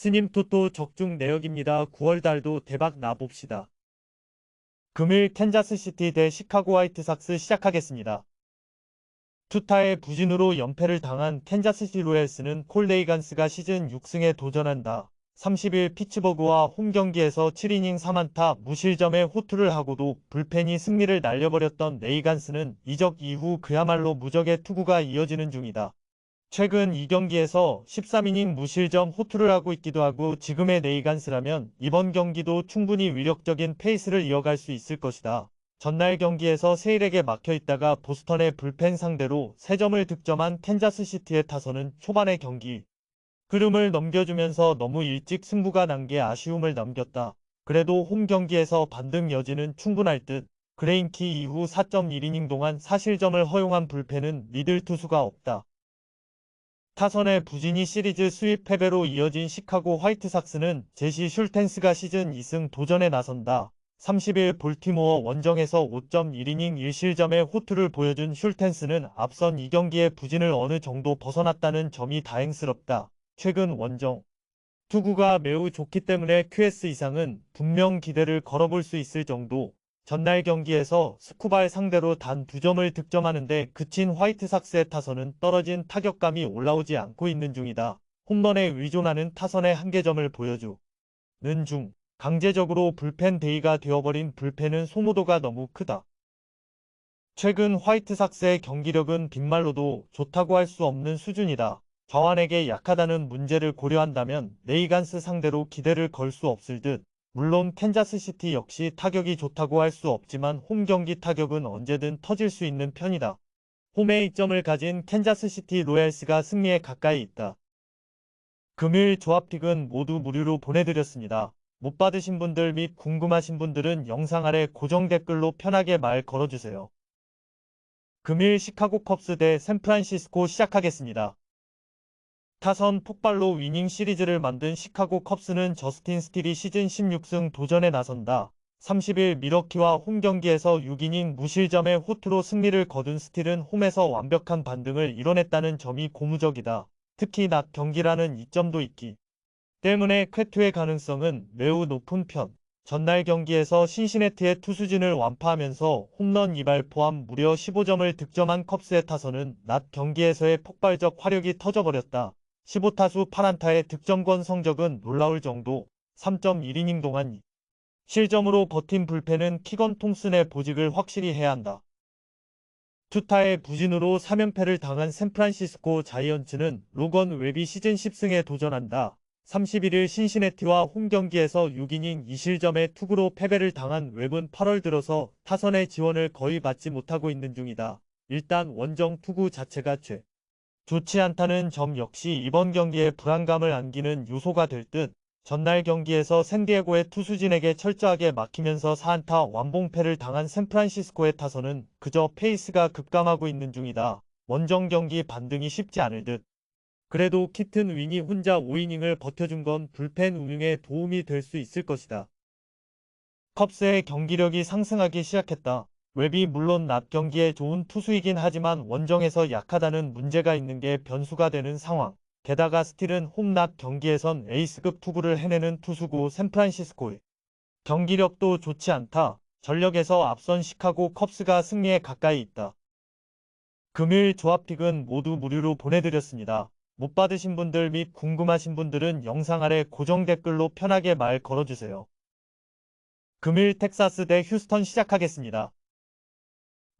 스님 토토 적중 내역입니다. 9월달도 대박 나봅시다. 금일 캔자스시티 대 시카고 화이트삭스 시작하겠습니다. 투타의 부진으로 연패를 당한 캔자스시티 로얄스는 콜 레이간스가 시즌 6승에 도전한다. 30일 피츠버그와 홈경기에서 7이닝 3안타 무실점의 호투를 하고도 불펜이 승리를 날려버렸던 레이간스는 이적 이후 그야말로 무적의 투구가 이어지는 중이다. 최근 2경기에서 13이닝 무실점 호투를 하고 있기도 하고 지금의 레이간스라면 이번 경기도 충분히 위력적인 페이스를 이어갈 수 있을 것이다. 전날 경기에서 세일에게 막혀있다가 보스턴의 불펜 상대로 3점을 득점한 캔자스시티의 타선은 초반의 경기 흐름을 넘겨주면서 너무 일찍 승부가 난 게 아쉬움을 남겼다. 그래도 홈 경기에서 반등 여지는 충분할 듯. 그레인키 이후 4.1이닝 동안 사실점을 허용한 불펜은 믿을 투수가 없다. 타선의 부진이 시리즈 수입 패배로 이어진 시카고 화이트삭스는 제시 슐텐스가 시즌 2승 도전에 나선다. 30일 볼티모어 원정에서 5.1이닝 1실점의 호투를 보여준 슐텐스는 앞선 2경기의 부진을 어느 정도 벗어났다는 점이 다행스럽다. 최근 원정 투구가 매우 좋기 때문에 QS 이상은 분명 기대를 걸어볼 수 있을 정도. 전날 경기에서 스쿠발 상대로 단 2점을 득점하는데 그친 화이트삭스의 타선은 떨어진 타격감이 올라오지 않고 있는 중이다. 홈런에 의존하는 타선의 한계점을 보여주는 중 강제적으로 불펜 데이가 되어버린 불펜은 소모도가 너무 크다. 최근 화이트삭스의 경기력은 빈말로도 좋다고 할 수 없는 수준이다. 좌완에게 약하다는 문제를 고려한다면 레이간스 상대로 기대를 걸 수 없을 듯. 물론 캔자스시티 역시 타격이 좋다고 할 수 없지만 홈 경기 타격은 언제든 터질 수 있는 편이다. 홈에 이점을 가진 캔자스시티 로얄스가 승리에 가까이 있다. 금일 조합픽은 모두 무료로 보내드렸습니다. 못 받으신 분들 및 궁금하신 분들은 영상 아래 고정 댓글로 편하게 말 걸어주세요. 금일 시카고 컵스 대 샌프란시스코 시작하겠습니다. 타선 폭발로 위닝 시리즈를 만든 시카고 컵스는 저스틴 스틸이 시즌 16승 도전에 나선다. 30일 미러키와 홈 경기에서 6이닝 무실점의 호투로 승리를 거둔 스틸은 홈에서 완벽한 반등을 이뤄냈다는 점이 고무적이다. 특히 낮 경기라는 이점도 있기 때문에 쾌투의 가능성은 매우 높은 편. 전날 경기에서 신시내티의 투수진을 완파하면서 홈런 2발 포함 무려 15점을 득점한 컵스의 타선은 낮 경기에서의 폭발적 화력이 터져버렸다. 15타수 8안타의 득점권 성적은 놀라울 정도. 3.1이닝 동안 실점으로 버틴 불펜은 키건 톰슨의 보직을 확실히 해야 한다. 투타의 부진으로 3연패를 당한 샌프란시스코 자이언츠는 로건 웹이 시즌 10승에 도전한다. 31일 신시내티와 홈 경기에서 6이닝 2실점의 투구로 패배를 당한 웹은 8월 들어서 타선의 지원을 거의 받지 못하고 있는 중이다. 일단 원정 투구 자체가 좋지 않다는 점 역시 이번 경기에 불안감을 안기는 요소가 될 듯. 전날 경기에서 샌디에고의 투수진에게 철저하게 막히면서 4안타 완봉패를 당한 샌프란시스코의 타선은 그저 페이스가 급감하고 있는 중이다. 원정 경기 반등이 쉽지 않을 듯. 그래도 키튼 윈이 혼자 5이닝을 버텨준 건 불펜 운용에 도움이 될 수 있을 것이다. 컵스의 경기력이 상승하기 시작했다. 웹이 물론 낮 경기에 좋은 투수이긴 하지만 원정에서 약하다는 문제가 있는 게 변수가 되는 상황. 게다가 스틸은 홈 낮 경기에선 에이스급 투구를 해내는 투수고 샌프란시스코의 경기력도 좋지 않다. 전력에서 앞선 시카고 컵스가 승리에 가까이 있다. 금일 조합픽은 모두 무료로 보내드렸습니다. 못 받으신 분들 및 궁금하신 분들은 영상 아래 고정 댓글로 편하게 말 걸어주세요. 금일 텍사스 대 휴스턴 시작하겠습니다.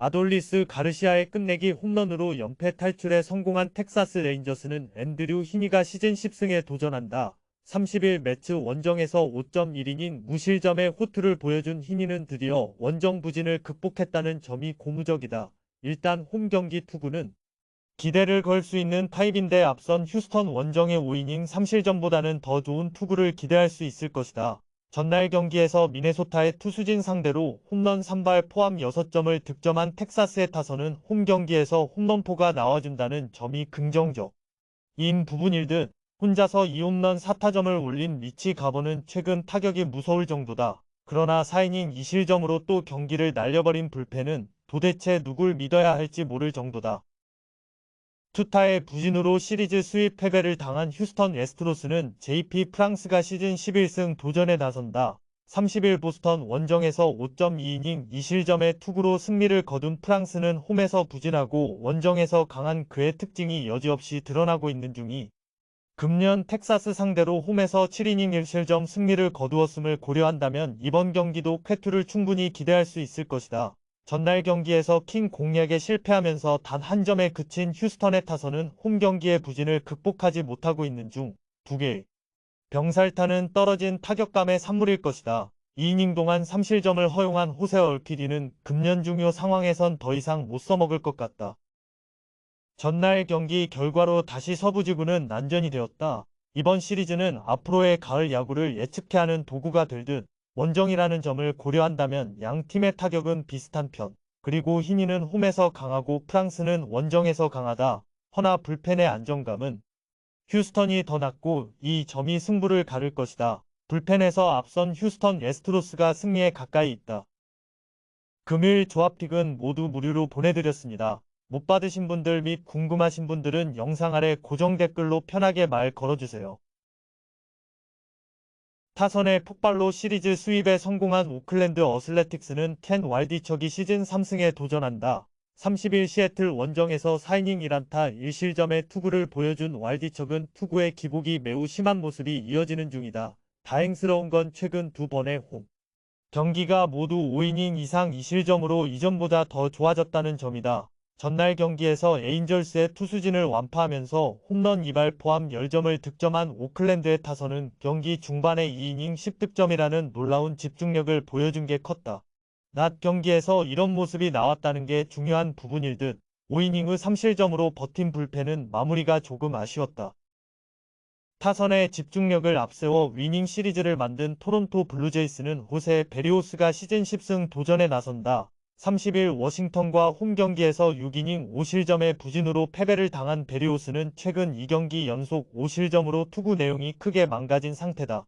아돌리스 가르시아의 끝내기 홈런으로 연패 탈출에 성공한 텍사스 레인저스는 앤드류 히니가 시즌 10승에 도전한다. 30일 매치 원정에서 5.1이닝 무실점의 호투를 보여준 히니는 드디어 원정 부진을 극복했다는 점이 고무적이다. 일단 홈 경기 투구는 기대를 걸 수 있는 타입인데 앞선 휴스턴 원정의 5이닝 3실점보다는 더 좋은 투구를 기대할 수 있을 것이다. 전날 경기에서 미네소타의 투수진 상대로 홈런 3발 포함 6점을 득점한 텍사스의 타선은 홈 경기에서 홈런포가 나와준다는 점이 긍정적인 부분일 듯. 혼자서 2홈런 4타점을 올린 리치 가버는 최근 타격이 무서울 정도다. 그러나 4이닝 2실점으로 또 경기를 날려버린 불펜은 도대체 누굴 믿어야 할지 모를 정도다. 투타의 부진으로 시리즈 수입 패배를 당한 휴스턴 애스트로스는 JP 프랑스가 시즌 11승 도전에 나선다. 30일 보스턴 원정에서 5.2이닝 2실점의 투구로 승리를 거둔 프랑스는 홈에서 부진하고 원정에서 강한 그의 특징이 여지없이 드러나고 있는 중이 금년 텍사스 상대로 홈에서 7이닝 1실점 승리를 거두었음을 고려한다면 이번 경기도 쾌투를 충분히 기대할 수 있을 것이다. 전날 경기에서 킹 공략에 실패하면서 단 한 점에 그친 휴스턴의 타선은 홈 경기의 부진을 극복하지 못하고 있는 중 2개 병살타는 떨어진 타격감의 산물일 것이다. 2이닝 동안 3실점을 허용한 호세 얼퀴디는 금년 중요 상황에선 더 이상 못 써먹을 것 같다. 전날 경기 결과로 다시 서부지구는 난전이 되었다. 이번 시리즈는 앞으로의 가을 야구를 예측해 하는 도구가 될 듯 원정이라는 점을 고려한다면 양 팀의 타격은 비슷한 편. 그리고 희니는 홈에서 강하고 프랑스는 원정에서 강하다. 허나 불펜의 안정감은 휴스턴이 더 낮고 이 점이 승부를 가를 것이다. 불펜에서 앞선 휴스턴 애스트로스가 승리에 가까이 있다. 금일 조합픽은 모두 무료로 보내드렸습니다. 못 받으신 분들 및 궁금하신 분들은 영상 아래 고정 댓글로 편하게 말 걸어주세요. 타선의 폭발로 시리즈 수입에 성공한 오클랜드 어슬레틱스는 켄 왈디척이 시즌 3승에 도전한다. 30일 시애틀 원정에서 4이닝 1안타 1실점의 투구를 보여준 왈디척은 투구의 기복이 매우 심한 모습이 이어지는 중이다. 다행스러운 건 최근 두 번의 홈 경기가 모두 5이닝 이상 2실점으로 이전보다 더 좋아졌다는 점이다. 전날 경기에서 에인절스의 투수진을 완파하면서 홈런 2발 포함 10점을 득점한 오클랜드의 타선은 경기 중반에 2이닝 10득점이라는 놀라운 집중력을 보여준 게 컸다. 낮 경기에서 이런 모습이 나왔다는 게 중요한 부분일 듯 5이닝 후 3실점으로 버틴 불펜은 마무리가 조금 아쉬웠다. 타선의 집중력을 앞세워 위닝 시리즈를 만든 토론토 블루제이스는 호세 베리오스가 시즌 10승 도전에 나선다. 30일 워싱턴과 홈 경기에서 6이닝 5실점의 부진으로 패배를 당한 베리오스는 최근 2경기 연속 5실점으로 투구 내용이 크게 망가진 상태다.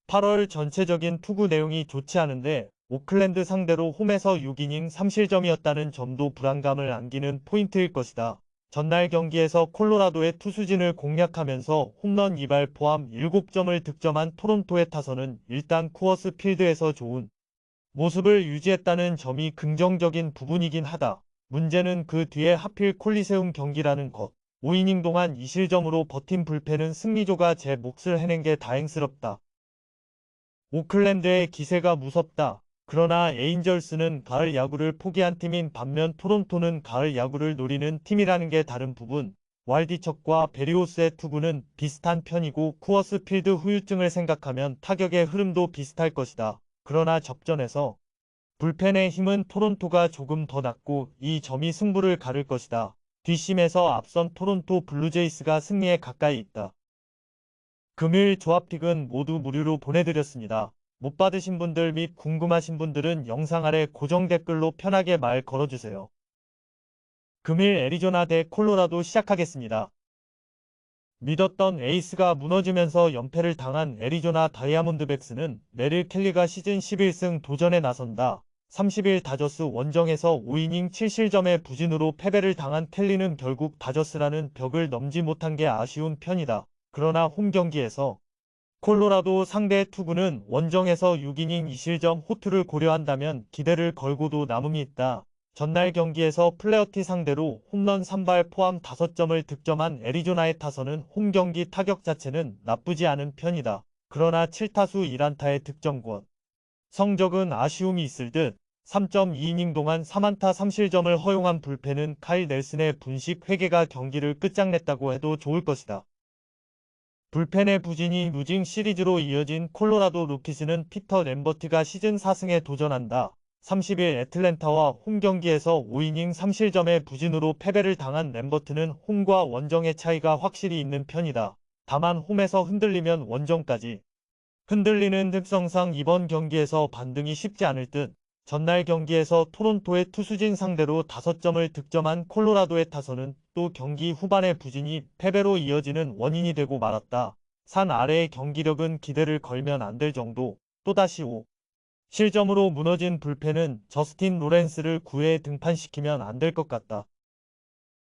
8월 전체적인 투구 내용이 좋지 않은데 오클랜드 상대로 홈에서 6이닝 3실점이었다는 점도 불안감을 안기는 포인트일 것이다. 전날 경기에서 콜로라도의 투수진을 공략하면서 홈런 2발 포함 7점을 득점한 토론토의 타선은 일단 쿠어스 필드에서 좋은 모습을 유지했다는 점이 긍정적인 부분이긴 하다. 문제는 그 뒤에 하필 콜리세움 경기라는 것. 5이닝 동안 2실점으로 버틴 불펜은 승리조가 제 몫을 해낸 게 다행스럽다. 오클랜드의 기세가 무섭다. 그러나 에인절스는 가을 야구를 포기한 팀인 반면 토론토는 가을 야구를 노리는 팀이라는 게 다른 부분. 왈디척과 베리오스의 투구는 비슷한 편이고 쿠어스 필드 후유증을 생각하면 타격의 흐름도 비슷할 것이다. 그러나 접전에서 불펜의 힘은 토론토가 조금 더 낮고 이 점이 승부를 가를 것이다. 뒷심에서 앞선 토론토 블루제이스가 승리에 가까이 있다. 금일 조합픽은 모두 무료로 보내드렸습니다. 못 받으신 분들 및 궁금하신 분들은 영상 아래 고정 댓글로 편하게 말 걸어주세요. 금일 애리조나 대 콜로라도 시작하겠습니다. 믿었던 에이스가 무너지면서 연패를 당한 애리조나 다이아몬드백스는 메릴 켈리가 시즌 11승 도전에 나선다. 30일 다저스 원정에서 5이닝 7실점의 부진으로 패배를 당한 켈리는 결국 다저스라는 벽을 넘지 못한 게 아쉬운 편이다. 그러나 홈 경기에서 콜로라도 상대 투구는 원정에서 6이닝 2실점 호투를 고려한다면 기대를 걸고도 남음이 있다. 전날 경기에서 플레어티 상대로 홈런 3발 포함 5점을 득점한 애리조나의 타선은 홈 경기 타격 자체는 나쁘지 않은 편이다. 그러나 7타수 1안타의 득점권. 성적은 아쉬움이 있을 듯 3.2이닝 동안 3안타 3실점을 허용한 불펜은 카일 넬슨의 분식 회개가 경기를 끝장냈다고 해도 좋을 것이다. 불펜의 부진이 루징 시리즈로 이어진 콜로라도 로키스는 피터 램버트가 시즌 4승에 도전한다. 30일 애틀랜타와 홈 경기에서 5이닝 3실점의 부진으로 패배를 당한 램버트는 홈과 원정의 차이가 확실히 있는 편이다. 다만 홈에서 흔들리면 원정까지 흔들리는 특성상 이번 경기에서 반등이 쉽지 않을 듯. 전날 경기에서 토론토의 투수진 상대로 5점을 득점한 콜로라도의 타선은 또 경기 후반의 부진이 패배로 이어지는 원인이 되고 말았다. 산 아래의 경기력은 기대를 걸면 안 될 정도. 또다시 5실점으로 무너진 불펜은 저스틴 로렌스를 9회에 등판시키면 안 될 것 같다.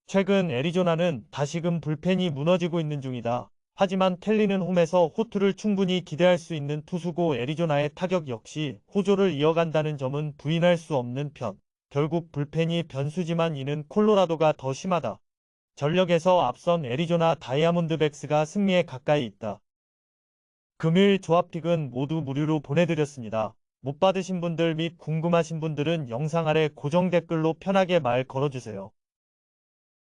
최근 애리조나는 다시금 불펜이 무너지고 있는 중이다. 하지만 켈리는 홈에서 호투를 충분히 기대할 수 있는 투수고 애리조나의 타격 역시 호조를 이어간다는 점은 부인할 수 없는 편. 결국 불펜이 변수지만 이는 콜로라도가 더 심하다. 전력에서 앞선 애리조나 다이아몬드백스가 승리에 가까이 있다. 금일 조합픽은 모두 무료로 보내드렸습니다. 못 받으신 분들 및 궁금하신 분들은 영상 아래 고정 댓글로 편하게 말 걸어주세요.